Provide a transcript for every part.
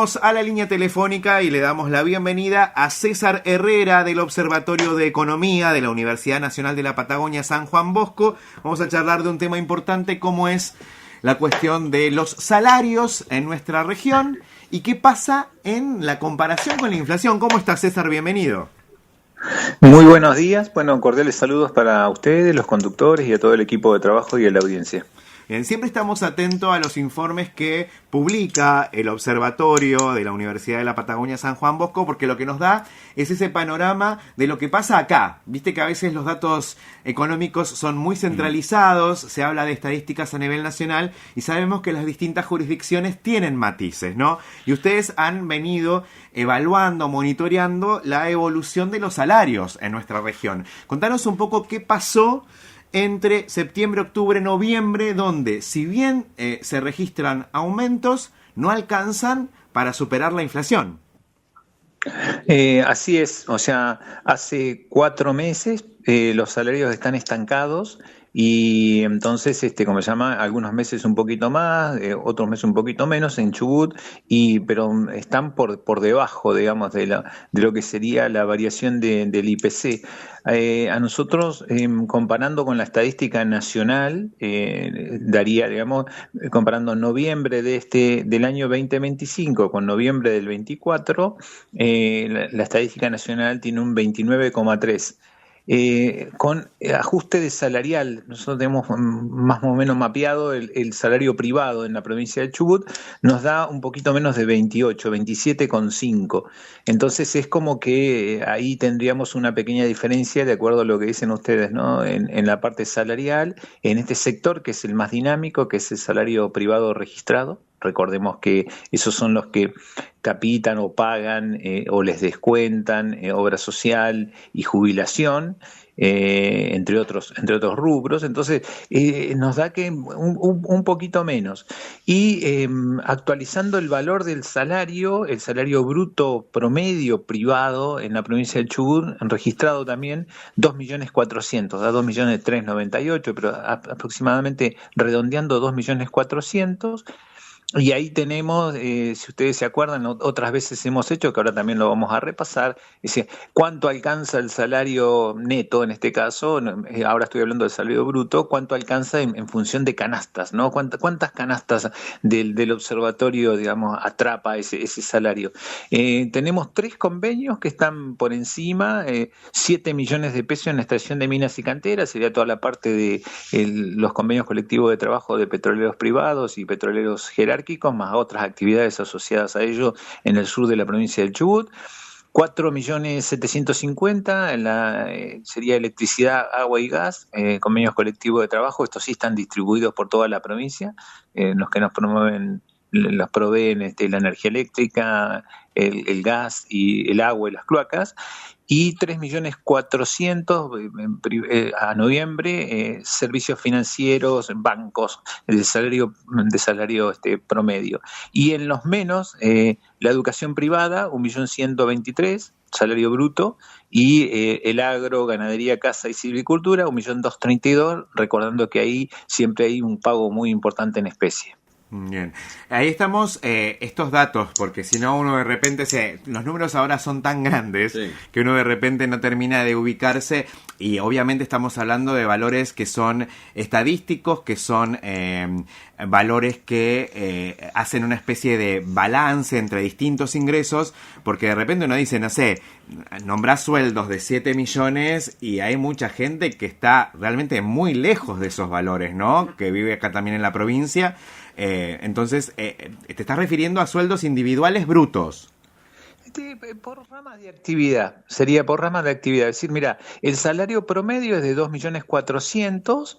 Vamos a la línea telefónica y le damos la bienvenida a César Herrera del Observatorio de Economía de la Universidad Nacional de la Patagonia San Juan Bosco. Vamos a charlar de un tema importante como es la cuestión de los salarios en nuestra región y qué pasa en la comparación con la inflación. ¿Cómo está, César? Bienvenido. Muy buenos días. Bueno, cordiales saludos para ustedes, los conductores y a todo el equipo de trabajo y a la audiencia. Bien, siempre estamos atentos a los informes que publica el Observatorio de la Universidad de la Patagonia San Juan Bosco, porque lo que nos da es ese panorama de lo que pasa acá. Viste que a veces los datos económicos son muy centralizados, se habla de estadísticas a nivel nacional y sabemos que las distintas jurisdicciones tienen matices, ¿no? Y ustedes han venido evaluando, monitoreando la evolución de los salarios en nuestra región. Contanos un poco qué pasó entre septiembre, octubre, noviembre, donde si bien se registran aumentos, no alcanzan para superar la inflación. Así es, o sea, hace 4 meses los salarios están estancados y entonces, como se llama, algunos meses un poquito más, otros meses un poquito menos en Chubut, pero están por debajo, digamos, de lo que sería la variación del IPC. A nosotros, comparando con la estadística nacional, daría, digamos, comparando noviembre del año 2025 con noviembre del 24, la estadística nacional tiene un 29,3. Con ajuste de salarial, nosotros tenemos más o menos mapeado el salario privado en la provincia de Chubut, nos da un poquito menos de 28, 27,5. Entonces es como que ahí tendríamos una pequeña diferencia de acuerdo a lo que dicen ustedes, ¿no? En la parte salarial, en este sector que es el más dinámico, que es el salario privado registrado. Recordemos que esos son los que capitan o pagan o les descuentan obra social y jubilación, entre otros rubros. Entonces nos da que un poquito menos. Y actualizando el valor del salario, el salario bruto promedio privado en la provincia del Chubut, registrado también 2.400.000, da 2.398.000, pero aproximadamente redondeando 2.400.000. Y ahí tenemos, si ustedes se acuerdan, otras veces hemos hecho, que ahora también lo vamos a repasar, es decir, cuánto alcanza el salario neto en este caso, ahora estoy hablando del salario bruto, cuánto alcanza en función de canastas, ¿no? ¿Cuántas canastas del observatorio, digamos, atrapa ese salario? Tenemos 3 convenios que están por encima, 7 millones de pesos en la estación de minas y canteras, sería toda la parte de los convenios colectivos de trabajo de petroleros privados y petroleros jerárquicos, más otras actividades asociadas a ello en el sur de la provincia del Chubut. 4.750.000 sería electricidad, agua y gas, convenios colectivos de trabajo. Estos sí están distribuidos por toda la provincia, los que nos promueven, los proveen la energía eléctrica, el gas y el agua y las cloacas. Y 3.400.000 a noviembre, servicios financieros, bancos, de salario promedio. Y en los menos, la educación privada, 1.123.000, salario bruto, y el agro, ganadería, caza y silvicultura, 1.232.000, recordando que ahí siempre hay un pago muy importante en especie. Bien, ahí estamos, estos datos, porque si no uno de repente, los números ahora son tan grandes, sí, que uno de repente no termina de ubicarse, y obviamente estamos hablando de valores que son estadísticos, que son valores que hacen una especie de balance entre distintos ingresos, porque de repente uno dice, no sé, nombrás sueldos de 7 millones y hay mucha gente que está realmente muy lejos de esos valores, ¿no? Que vive acá también en la provincia. Entonces, te estás refiriendo a sueldos individuales brutos. Por ramas de actividad, sería por ramas de actividad. Es decir, mira, el salario promedio es de 2.400.000,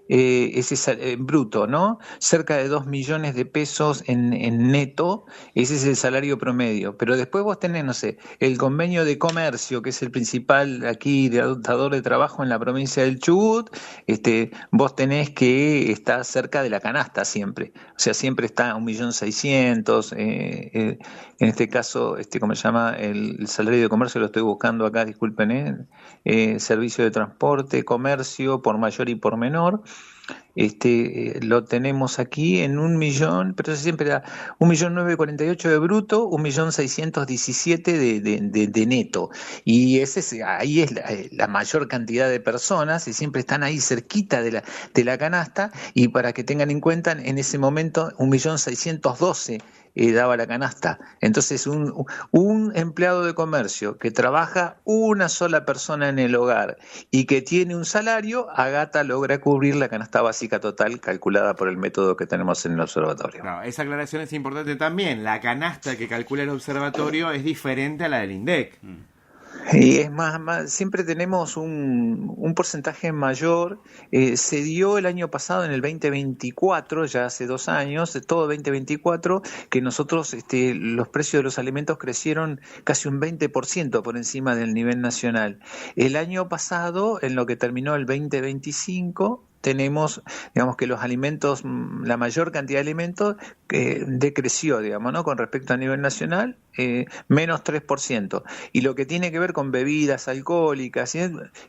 ese bruto, ¿no? Cerca de 2 millones de pesos en neto, ese es el salario promedio. Pero después vos tenés, no sé, el convenio de comercio, que es el principal aquí dador de trabajo en la provincia del Chubut, vos tenés que estar cerca de la canasta siempre. O sea, siempre está 1.600.000, en este caso, ¿cómo se llama? El salario de comercio lo estoy buscando acá, disculpen, servicio de transporte, comercio, por mayor y por menor. Lo tenemos aquí en 1.000.000, pero siempre da 1.948.000 de bruto, 1.617.000 de neto. Y ahí es la mayor cantidad de personas y siempre están ahí cerquita de la canasta. Y para que tengan en cuenta, en ese momento 1.612.000 daba la canasta. Entonces, un empleado de comercio que trabaja una sola persona en el hogar y que tiene un salario, Agata logra cubrir la canasta básica total calculada por el método que tenemos en el observatorio. Claro, esa aclaración es importante también. La canasta que calcula el observatorio es diferente a la del INDEC. Y es siempre tenemos un porcentaje mayor. Se dio el año pasado, en el 2024, ya hace 2 años, todo 2024, que nosotros los precios de los alimentos crecieron casi un 20% por encima del nivel nacional. El año pasado, en lo que terminó el 2025, tenemos, digamos, que los alimentos, la mayor cantidad de alimentos decreció, digamos, ¿no? Con respecto a nivel nacional, menos 3%. Y lo que tiene que ver con bebidas alcohólicas,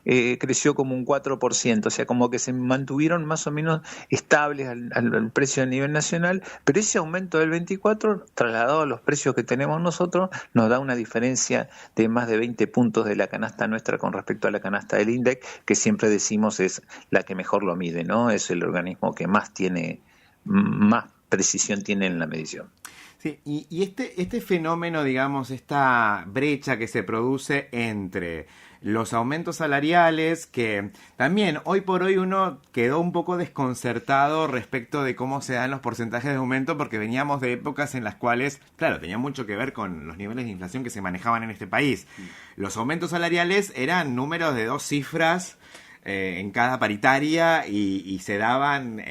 creció como un 4%, o sea, como que se mantuvieron más o menos estables al precio a nivel nacional, pero ese aumento del 24, trasladado a los precios que tenemos nosotros, nos da una diferencia de más de 20 puntos de la canasta nuestra con respecto a la canasta del INDEC, que siempre decimos es la que mejor lo mide, ¿no? Es el organismo que más precisión tiene en la medición. Sí, y este fenómeno, digamos, esta brecha que se produce entre los aumentos salariales, que también hoy por hoy uno quedó un poco desconcertado respecto de cómo se dan los porcentajes de aumento, porque veníamos de épocas en las cuales, claro, tenía mucho que ver con los niveles de inflación que se manejaban en este país. Los aumentos salariales eran números de 2 cifras en cada paritaria y se daban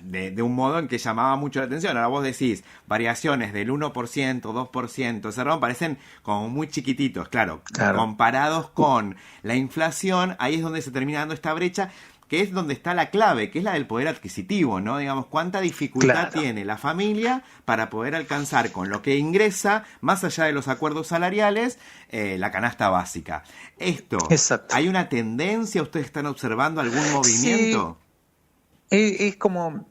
de un modo en que llamaba mucho la atención. Ahora vos decís, variaciones del 1%, 2%, cerrado, parecen como muy chiquititos, claro, comparados con la inflación, ahí es donde se termina dando esta brecha, que es donde está la clave, que es la del poder adquisitivo, ¿no? Digamos, cuánta dificultad tiene la familia para poder alcanzar con lo que ingresa, más allá de los acuerdos salariales, la canasta básica. Esto, exacto. ¿Hay una tendencia? ¿Ustedes están observando algún movimiento? Sí. Es como,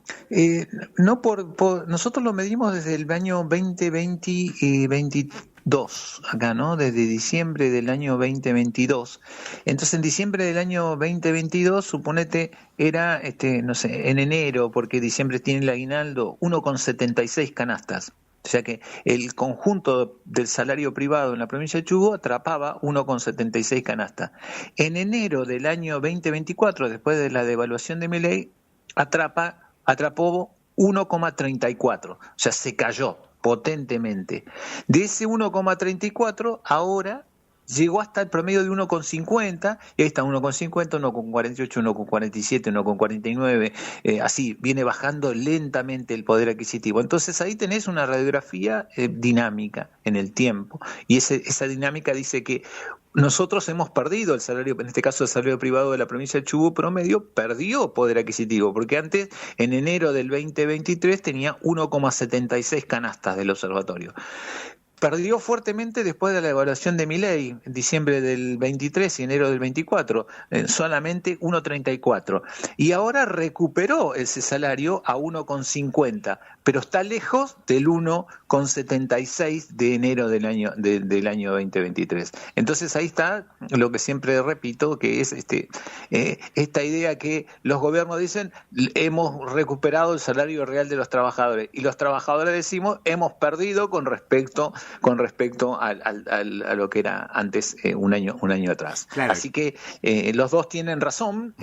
nosotros lo medimos desde el año 2020 y 22, acá, ¿no? Desde diciembre del año 2022. Entonces, en diciembre del año 2022, suponete, era, no sé, en enero, porque diciembre tiene el aguinaldo, 1,76 canastas. O sea que el conjunto del salario privado en la provincia de Chubut atrapaba 1,76 canastas. En enero del año 2024, después de la devaluación de Milei, atrapó 1,34, o sea, se cayó potentemente. De ese 1,34 ahora llegó hasta el promedio de 1,50, y ahí está 1,50, 1,48, 1,47, 1,49, así, viene bajando lentamente el poder adquisitivo. Entonces ahí tenés una radiografía dinámica en el tiempo, y esa dinámica dice que nosotros hemos perdido el salario, en este caso el salario privado de la provincia de Chubut promedio, perdió poder adquisitivo, porque antes, en enero del 2023, tenía 1,76 canastas del observatorio. Perdió fuertemente después de la evaluación de Milei, en diciembre del 23 y enero del 24, solamente 1,34. Y ahora recuperó ese salario a 1,50, pero está lejos del 1,76 de enero del año 2023. Entonces ahí está lo que siempre repito, que es esta idea que los gobiernos dicen, hemos recuperado el salario real de los trabajadores, y los trabajadores decimos, hemos perdido con respecto a lo que era antes, un año atrás. Claro. Así que los dos tienen razón,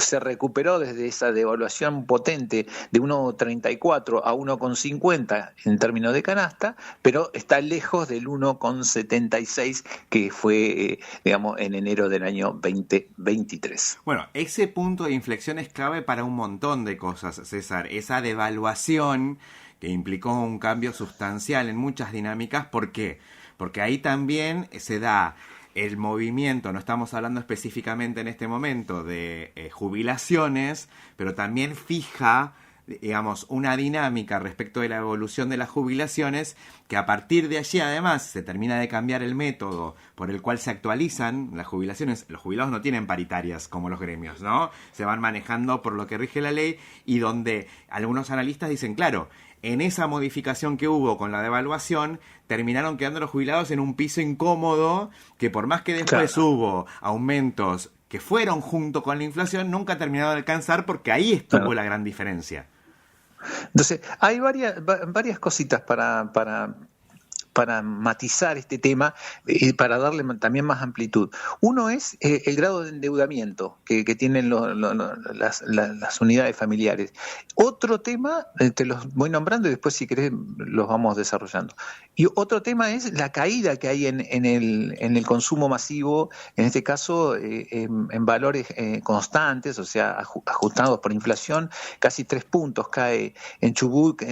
se recuperó desde esa devaluación potente de 1,34 a 1,50 en términos de canasta, pero está lejos del 1,76 que fue, digamos, en enero del año 2023. Bueno, ese punto de inflexión es clave para un montón de cosas, César. Esa devaluación que implicó un cambio sustancial en muchas dinámicas. ¿Por qué? Porque ahí también se da el movimiento, no estamos hablando específicamente en este momento de jubilaciones, pero también fija digamos, una dinámica respecto de la evolución de las jubilaciones, que a partir de allí además se termina de cambiar el método por el cual se actualizan las jubilaciones. Los jubilados no tienen paritarias como los gremios, ¿no? Se van manejando por lo que rige la ley, y donde algunos analistas dicen, claro, en esa modificación que hubo con la devaluación, terminaron quedando los jubilados en un piso incómodo, que por más que después hubo aumentos que fueron junto con la inflación, nunca terminaron de alcanzar, porque ahí estuvo la gran diferencia. Entonces, hay varias cositas para matizar este tema y para darle también más amplitud. Uno es el grado de endeudamiento que tienen las unidades familiares. Otro tema, te los voy nombrando y después si querés los vamos desarrollando. Y otro tema es la caída que hay en el consumo masivo, en este caso en valores constantes, o sea, ajustados por inflación, casi 3 puntos cae en Chubut,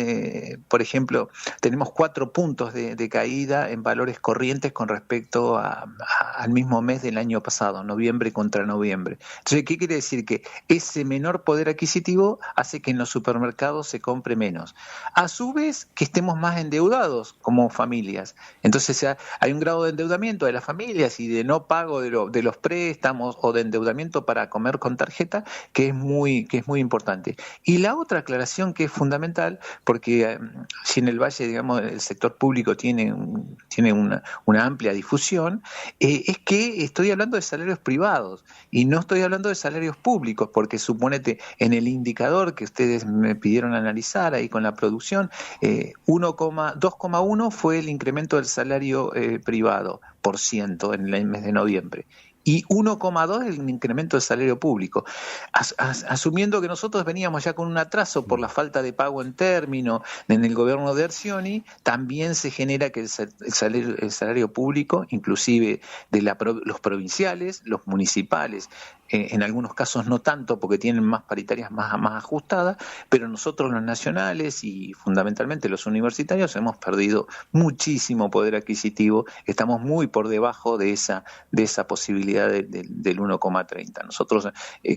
por ejemplo, tenemos 4 puntos de caída en valores corrientes con respecto al mismo mes del año pasado, noviembre contra noviembre. Entonces, ¿qué quiere decir? Que ese menor poder adquisitivo hace que en los supermercados se compre menos. A su vez, que estemos más endeudados como familias. Entonces, hay un grado de endeudamiento de las familias y de no pago de los préstamos o de endeudamiento para comer con tarjeta que es muy importante. Y la otra aclaración que es fundamental, porque si en el Valle, digamos, el sector público tiene una amplia difusión, es que estoy hablando de salarios privados y no estoy hablando de salarios públicos, porque suponete en el indicador que ustedes me pidieron analizar ahí con la producción, 2,1 fue el incremento del salario privado por ciento en el mes de noviembre. Y 1,2 el incremento del salario público. Asumiendo que nosotros veníamos ya con un atraso por la falta de pago en término en el gobierno de Ercioni, también se genera que el salario público, inclusive de los provinciales, los municipales, en algunos casos no tanto porque tienen más paritarias más ajustadas, pero nosotros los nacionales y fundamentalmente los universitarios hemos perdido muchísimo poder adquisitivo, estamos muy por debajo de esa posibilidad del 1,30. Nosotros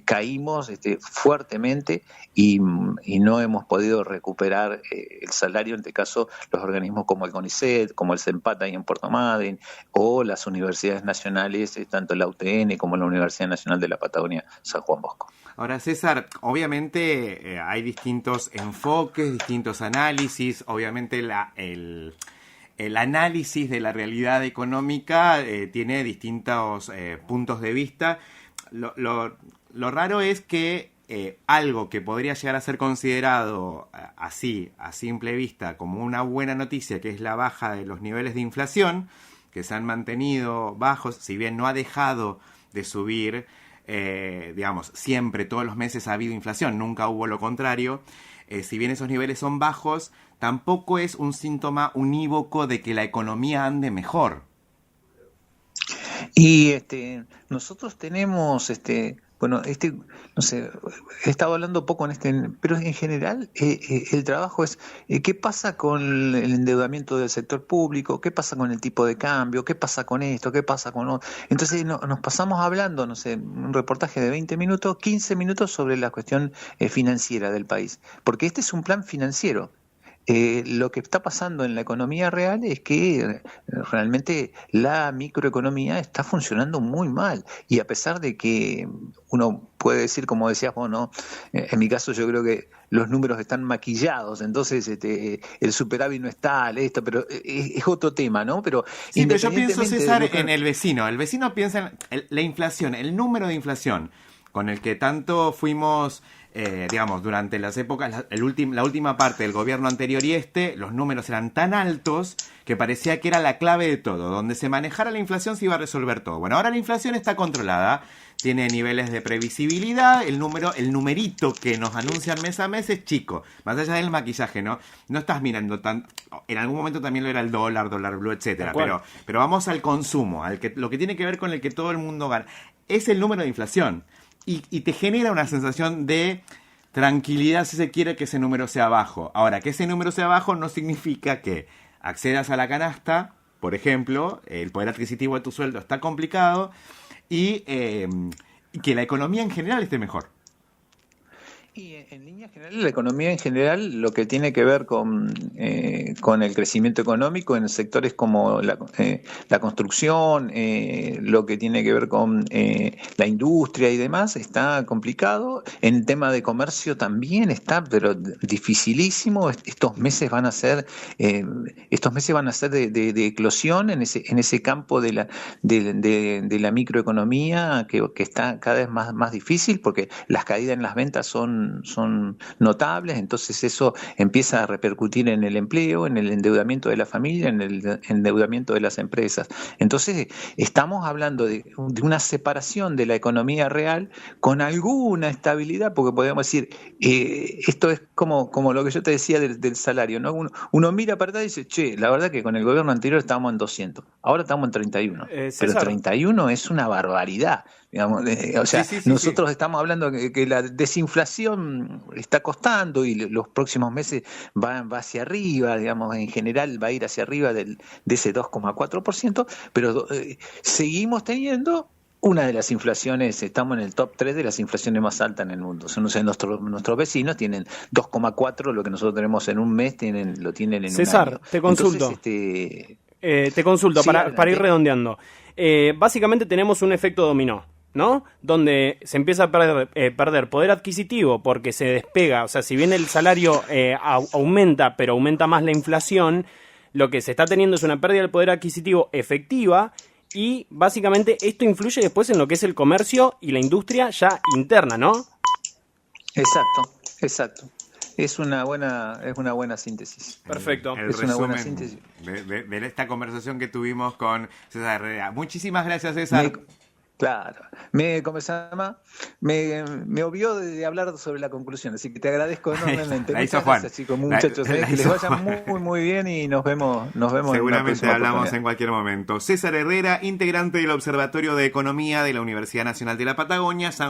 caímos fuertemente y no hemos podido recuperar el salario, en este caso los organismos como el CONICET, como el CENPAT ahí en Puerto Madryn, o las universidades nacionales, tanto la UTN como la Universidad Nacional de la Patagonia San Juan Bosco. Ahora, César, obviamente hay distintos enfoques, distintos análisis, obviamente el análisis de la realidad económica tiene distintos puntos de vista. Lo raro es que algo que podría llegar a ser considerado así, a simple vista, como una buena noticia, que es la baja de los niveles de inflación, que se han mantenido bajos, si bien no ha dejado de subir, digamos, siempre, todos los meses ha habido inflación, nunca hubo lo contrario. Si bien esos niveles son bajos, tampoco es un síntoma unívoco de que la economía ande mejor. Y nosotros tenemos, no sé, he estado hablando poco pero en general el trabajo es qué pasa con el endeudamiento del sector público, qué pasa con el tipo de cambio, qué pasa con esto, qué pasa con otro. Entonces nos pasamos hablando, no sé, un reportaje de 20 minutos, 15 minutos sobre la cuestión financiera del país, porque este es un plan financiero. Lo que está pasando en la economía real es que realmente la microeconomía está funcionando muy mal, y a pesar de que uno puede decir, como decías vos, ¿no? En mi caso yo creo que los números están maquillados, entonces el superávit no está, pero es otro tema, ¿no? Pero sí, pero yo pienso, César, en el vecino. El vecino piensa en la inflación, el número de inflación con el que tanto fuimos, digamos, durante las épocas, la última parte del gobierno anterior y los números eran tan altos que parecía que era la clave de todo. Donde se manejara la inflación se iba a resolver todo. Bueno, ahora la inflación está controlada, tiene niveles de previsibilidad, el numerito que nos anuncian mes a mes es chico, más allá del maquillaje, ¿no? No estás mirando en algún momento también lo era el dólar blue, etcétera, pero vamos al consumo, lo que tiene que ver con el que todo el mundo gana. Es el número de inflación. Y te genera una sensación de tranquilidad, si se quiere, que ese número sea bajo. Ahora, que ese número sea bajo no significa que accedas a la canasta, por ejemplo, el poder adquisitivo de tu sueldo está complicado, y que la economía en general esté mejor. Y en líneas generales, la economía en general, lo que tiene que ver con el crecimiento económico en sectores como la construcción, lo que tiene que ver con la industria y demás, está complicado. En tema de comercio también está, pero dificilísimo. Estos meses van a ser de eclosión en ese campo de la microeconomía que está cada vez más difícil porque las caídas en las ventas son notables, entonces eso empieza a repercutir en el empleo, en el endeudamiento de la familia, en el endeudamiento de las empresas. Entonces estamos hablando de una separación de la economía real con alguna estabilidad, porque podemos decir, esto es como lo que yo te decía del salario, ¿no? Uno mira para atrás y dice, che, la verdad que con el gobierno anterior estábamos en 200, ahora estamos en 31, pero 31 es una barbaridad. Digamos, o sea, sí. Nosotros estamos hablando que la desinflación está costando y los próximos meses va hacia arriba, digamos, en general va a ir hacia arriba de ese 2,4%, pero seguimos teniendo una de las inflaciones, estamos en el top 3 de las inflaciones más altas en el mundo. Nuestros vecinos tienen 2,4, lo que nosotros tenemos en un mes lo tienen en César, un año. Te consulto. Entonces, te consulto sí, para ir redondeando. Básicamente tenemos un efecto dominó, ¿no? Donde se empieza a perder poder adquisitivo porque se despega, o sea, si bien el salario aumenta, pero aumenta más la inflación, lo que se está teniendo es una pérdida del poder adquisitivo efectiva y básicamente esto influye después en lo que es el comercio y la industria ya interna, ¿no? Exacto. Es una buena síntesis. Perfecto. Es una buena síntesis de esta conversación que tuvimos con César Herrera. Muchísimas gracias, César. Claro, me obvió de hablar sobre la conclusión, así que te agradezco enormemente. Muchas gracias, chicos, muchachos, que les vaya muy bien y nos vemos. Seguramente hablamos en cualquier momento. César Herrera, integrante del Observatorio de Economía de la Universidad Nacional de la Patagonia, San Juan.